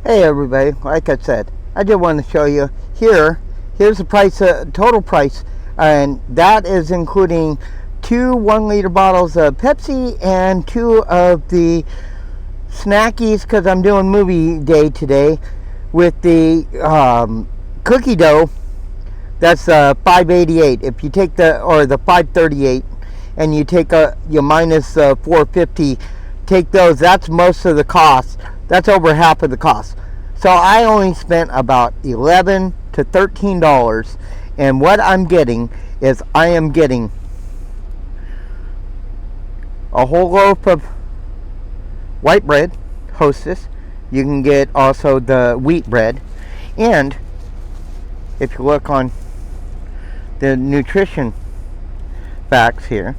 Hey everybody, like I said, I just want to show you here's the price, total price, and that is including 2 1-liter bottles of Pepsi and 2 of the Snackies, because I'm doing movie day today with the cookie dough. That's $5.88. If you take the $5.38 and you take you minus $4.50, take those, that's most of the cost. That's over half of the cost. So I only spent about $11 to $13, and what I'm getting is I am getting a whole loaf of white bread, Hostess. You can get also the wheat bread, and if you look on the nutrition facts here,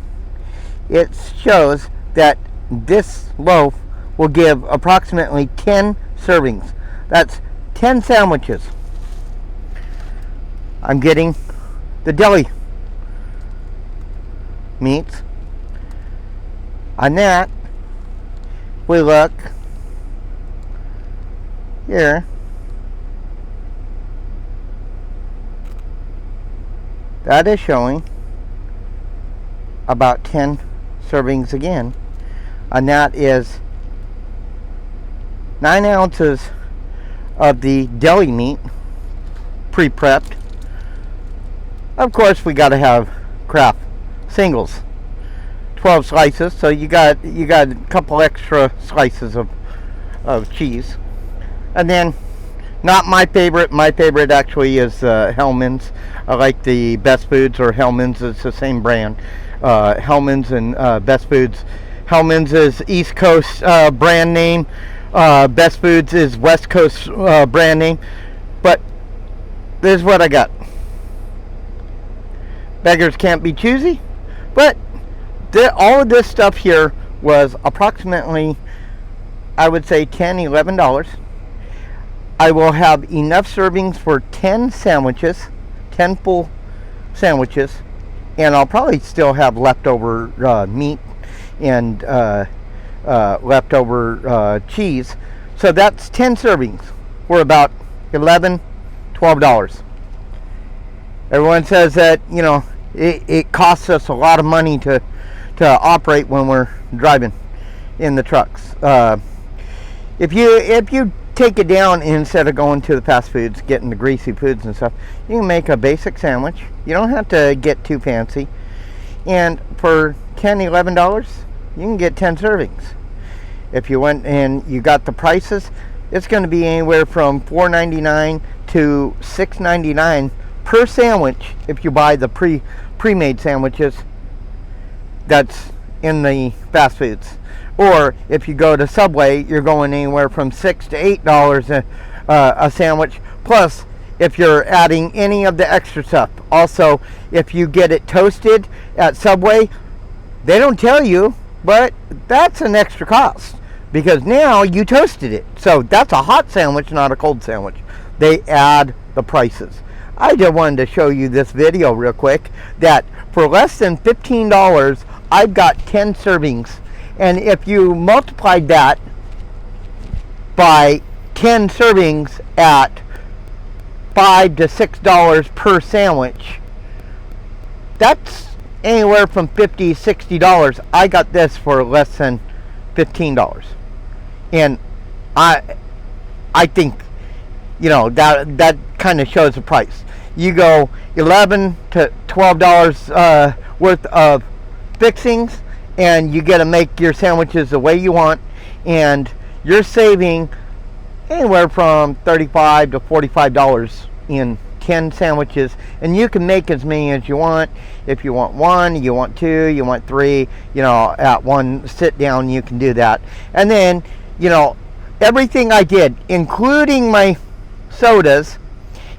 it shows that this loaf will give approximately 10 servings. That's 10 sandwiches. I'm getting the deli meats. On that, we look here. That is showing about 10 servings again. And that is 9 ounces of the deli meat, pre-prepped. Of course, we got to have Kraft singles, 12 slices. So you got a couple extra slices of cheese, and then not my favorite. My favorite actually is Hellmann's. I like the Best Foods or Hellmann's. It's the same brand. Hellmann's and Best Foods. Hellmann's is East Coast brand name. Best Foods is West Coast brand name. But this is what I got. Beggars can't be choosy. But all of this stuff here was approximately, I would say, $10, $11. I will have enough servings for 10 sandwiches, 10 full sandwiches, and I'll probably still have leftover meat and leftover cheese. So that's 10 servings for about $11, $12. Everyone says that, you know, it costs us a lot of money to operate when we're driving in the trucks. If you take it down, instead of going to the fast foods, getting the greasy foods and stuff, you can make a basic sandwich. You don't have to get too fancy. And for $10, $11, you can get 10 servings. If you went and you got the prices, it's going to be anywhere from $4.99 to $6.99 per sandwich if you buy the pre-made sandwiches that's in the fast foods. Or if you go to Subway, you're going anywhere from $6 to $8 a sandwich. Plus, if you're adding any of the extra stuff. Also, if you get it toasted at Subway, they don't tell you, but that's an extra cost because now you toasted it. So that's a hot sandwich, not a cold sandwich. They add the prices. I just wanted to show you this video real quick that for less than $15, I've got 10 servings. And if you multiplied that by 10 servings at $5 to $6 per sandwich, that's anywhere from $50, $60. I got this for less than $15. And I think, you know, that kind of shows the price. You go $11 to $12 worth of fixings, and you get to make your sandwiches the way you want, and you're saving anywhere from $35 to $45 in 10 sandwiches, and you can make as many as you want. If you want 1, you want 2, you want 3, you know, at one sit down you can do that. And then, you know, everything I did, including my sodas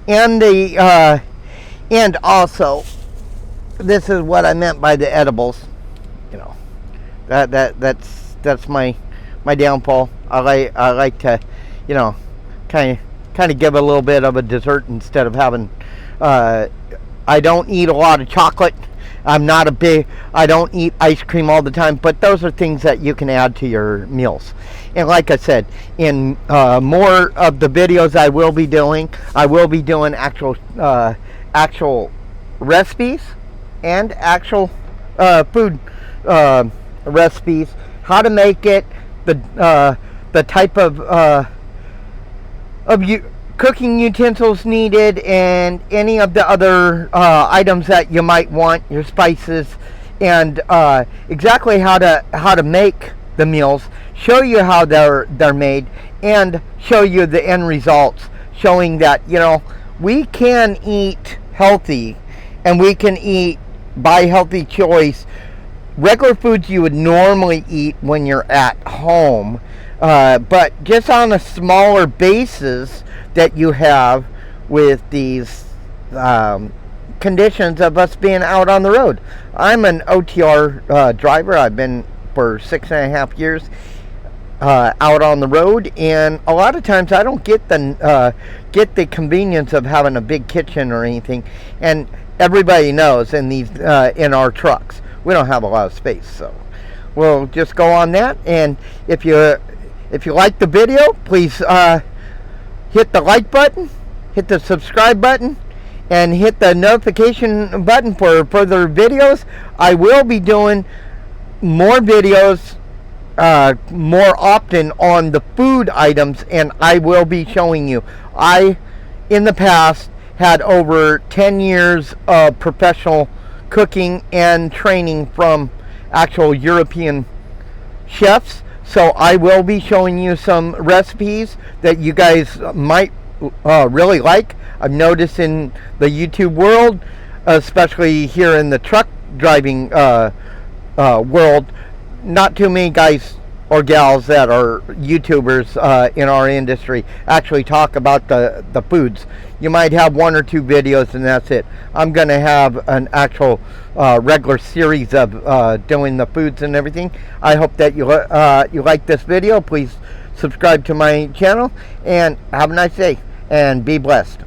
and the and also, this is what I meant by the edibles. You know, that's my downfall. I like to, you know, kind of give a little bit of a dessert instead of having. I don't eat a lot of chocolate. I don't eat ice cream all the time, but those are things that you can add to your meals. And like I said, in more of the videos I will be doing actual recipes and actual food recipes, how to make it, the type of cooking utensils needed, and any of the other items that you might want, your spices, and exactly how to make the meals, show you how they're made, and show you the end results, showing that, you know, we can eat healthy, and we can eat by healthy choice regular foods you would normally eat when you're at home, but just on a smaller basis that you have with these conditions of us being out on the road. I'm an OTR driver. I've been for 6.5 years out on the road, and a lot of times I don't get the convenience of having a big kitchen or anything. And everybody knows in these in our trucks we don't have a lot of space, so we'll just go on that. And if you like the video, please hit the like button, hit the subscribe button, and hit the notification button for further videos. I will be doing more videos more often on the food items, and I will be showing you. I, in the past, had over 10 years of professional cooking and training from actual European chefs, so I will be showing you some recipes that you guys might really like. I've noticed in the YouTube world, especially here in the truck driving world, not too many guys or gals that are YouTubers in our industry actually talk about the foods. You might have 1 or 2 videos and that's it. I'm going to have an actual regular series of doing the foods and everything. I hope that you like this video. Please subscribe to my channel, and have a nice day, and be blessed.